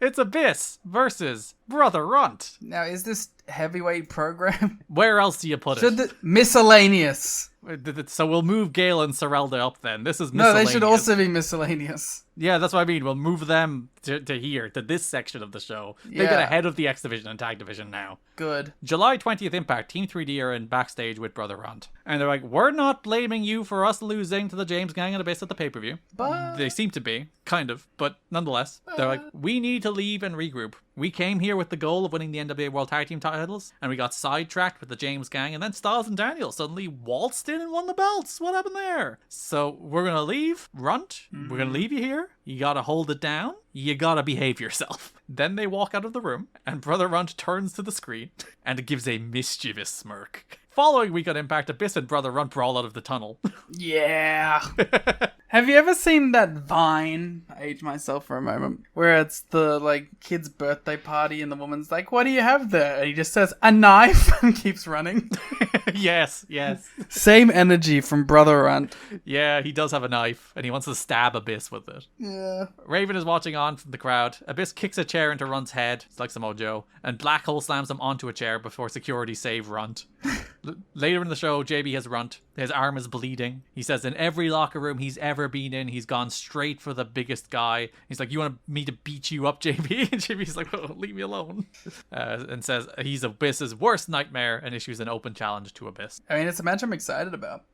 It's Abyss versus Brother Runt. Now, is this heavyweight program? Where else do you put it? Miscellaneous. So we'll move Gale and Sorelda up then. This is miscellaneous. No, they should also be miscellaneous. Yeah, that's what I mean. We'll move them to here, to this section of the show. They get ahead of the X Division and Tag Division now. Good. July 20th Impact, Team 3D are in backstage with Brother Runt. And they're like, we're not blaming you for us losing to the James Gang and Abyss at the pay-per-view. But... They seem to be, kind of, but nonetheless. They're like, we need to leave and regroup. We came here with the goal of winning the NWA World Tag Team titles, and we got sidetracked with the James Gang, and then Styles and Daniel suddenly waltzed in and won the belts. What happened there? So we're going to leave Runt. We're going to leave you here. You gotta hold it down. You gotta behave yourself. Then they walk out of the room, and Brother Runt turns to the screen and gives a mischievous smirk. Following week on Impact, Abyss and Brother Runt brawl out of the tunnel. Yeah. Have you ever seen that Vine? I age myself for a moment. Where it's the, kid's birthday party and the woman's like, what do you have there? And he just says, a knife, and keeps running. Yes. Same energy from Brother Runt. Yeah, he does have a knife, and he wants to stab Abyss with it. Yeah. Raven is watching on from the crowd. Abyss kicks a chair into Runt's head. It's like Samoa Joe. And Black Hole slams him onto a chair before security save Runt. Later in the show, JB has Runt. His arm is bleeding. He says in every locker room he's ever been in, he's gone straight for the biggest guy. He's like, you want me to beat you up, JB? And JB's like, oh, leave me alone. And says he's Abyss's worst nightmare and issues an open challenge to Abyss. I mean, it's a match I'm excited about.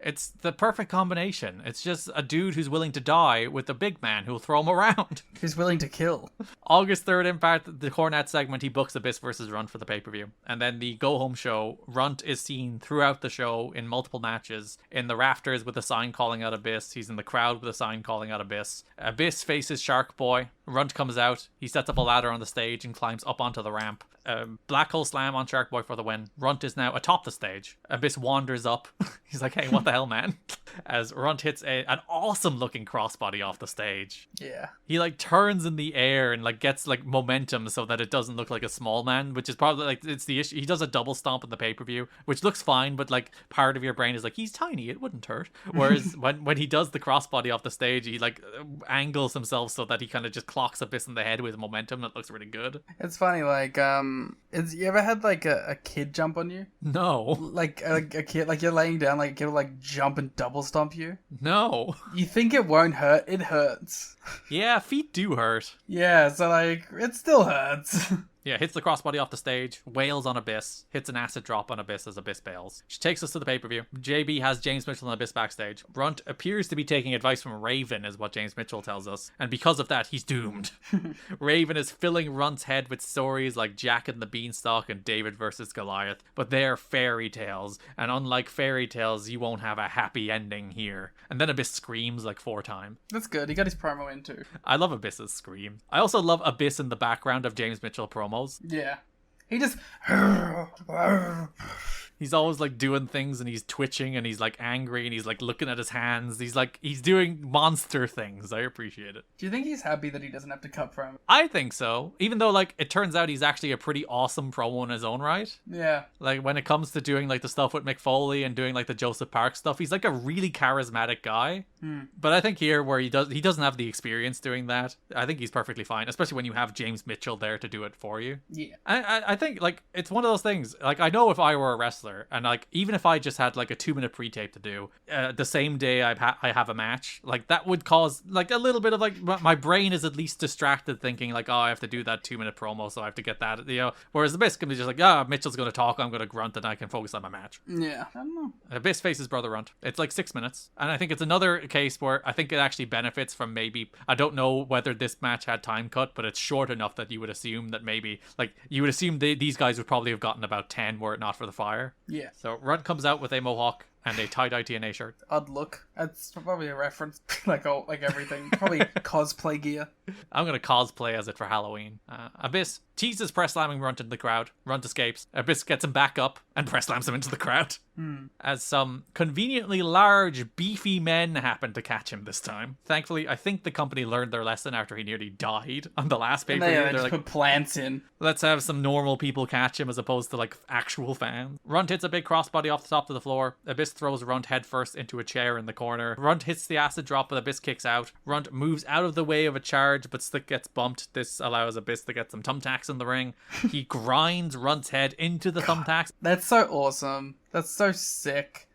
It's the perfect combination. It's just a dude who's willing to die with a big man who'll throw him around. Who's willing to kill. August 3rd Impact, the Cornette segment, he books Abyss versus Runt for the pay-per-view. And then the go-home show, Runt is seen throughout the show in multiple matches. In the rafters with a sign calling out Abyss. He's in the crowd with a sign calling out Abyss. Abyss faces Shark Boy. Runt comes out. He sets up a ladder on the stage and climbs up onto the ramp. Black Hole Slam on Shark Boy for the win. Runt is now atop the stage. Abyss wanders up. He's like, hey, what the hell, man? As Runt hits an awesome looking crossbody off the stage. Yeah. He turns in the air and gets momentum so that it doesn't look like a small man, which is probably it's the issue. He does a double stomp in the pay-per-view, which looks fine, but part of your brain is like, he's tiny, it wouldn't hurt. Whereas when he does the crossbody off the stage, he angles himself so that he kind of just clocks Abyss in the head with momentum. That looks really good. It's funny, you ever had a kid jump on you? No. A kid, you're laying down, a kid will jump and double stomp you? No. You think it won't hurt, it hurts. Yeah, feet do hurt. Yeah, so it still hurts. Yeah, hits the crossbody off the stage, wails on Abyss, hits an acid drop on Abyss as Abyss bails. She takes us to the pay-per-view. JB has James Mitchell and Abyss backstage. Runt appears to be taking advice from Raven, is what James Mitchell tells us, and because of that, he's doomed. Raven is filling Runt's head with stories like Jack and the Beanstalk and David versus Goliath, but they're fairy tales, and unlike fairy tales, you won't have a happy ending here. And then Abyss screams 4 times. That's good, he got his promo in too. I love Abyss's scream. I also love Abyss in the background of James Mitchell promos. Yeah. He just... He's always doing things and he's twitching and he's angry and he's looking at his hands. He's doing monster things. I appreciate it. Do you think he's happy that he doesn't have to cut promo? I think so. Even though it turns out he's actually a pretty awesome promo in his own right. Yeah. When it comes to doing the stuff with Mick Foley and doing the Joseph Park stuff, he's a really charismatic guy. But I think here where he doesn't have the experience doing that, I think he's perfectly fine, especially when you have James Mitchell there to do it for you. Yeah. I think it's one of those things. I know if I were a wrestler and even if I just had a 2-minute pre-tape to do the same day I have a match, that would cause a little bit of my brain is at least distracted thinking oh, I have to do that 2-minute promo, so I have to get that, whereas Abyss can be just Mitchell's going to talk, I'm going to grunt, and I can focus on my match. Yeah, I don't know. Abyss faces Brother Runt. It's 6 minutes, and I think it's another case where I think it actually benefits from maybe, I don't know whether this match had time cut, but it's short enough that you would assume that maybe you would assume these guys would probably have gotten about 10 were it not for the fire. Yeah. So Runt comes out with a mohawk and a tie-dye TNA shirt. Odd look. That's probably a reference, everything. Probably cosplay gear. I'm going to cosplay as it for Halloween. Abyss teases press slamming Runt into the crowd. Runt escapes. Abyss gets him back up and press slams him into the crowd. As some conveniently large, beefy men happen to catch him this time. Thankfully, I think the company learned their lesson after he nearly died on the last pay-per-view. They just put plants in. Let's have some normal people catch him as opposed to actual fans. Runt hits a big crossbody off the top of the floor. Abyss throws Runt headfirst into a chair in the corner. Runt hits the acid drop, but Abyss kicks out. Runt moves out of the way of a charge charge, but Slick gets bumped. This allows Abyss to get some thumbtacks in the ring. He grinds Runt's head into the thumbtacks. That's so awesome. That's so sick.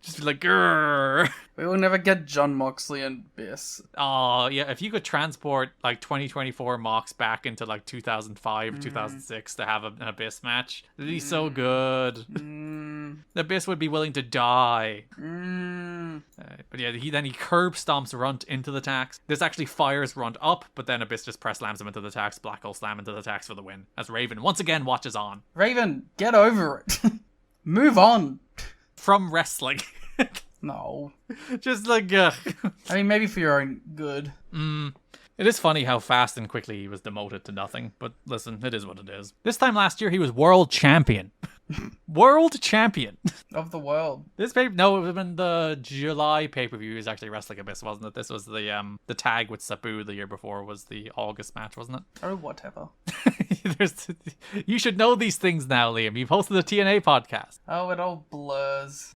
Just like, grrr. We will never get John Moxley and Abyss. Oh, yeah, if you could transport, like, 2024 Mox back into, like, 2005, 2006 to have an Abyss match, it'd be so good. The Abyss would be willing to die. But yeah, he curb stomps Runt into the tacks. This actually fires Runt up, but then Abyss just press slams him into the tacks. Black Hole Slam into the tacks for the win, as Raven once again watches on. Raven, get over it. Move on. From wrestling. No. Just like, I mean, maybe for your own good. It is funny how fast and quickly he was demoted to nothing, but listen, it is what it is. This time last year, he was world champion. World champion. Of the world. This no, it was in the July pay-per-view. He was actually wrestling Abyss, wasn't it? This was the tag with Sabu the year before was the August match, wasn't it? Oh, whatever. You should know these things now, Liam. You've hosted the TNA podcast. Oh, it all blurs.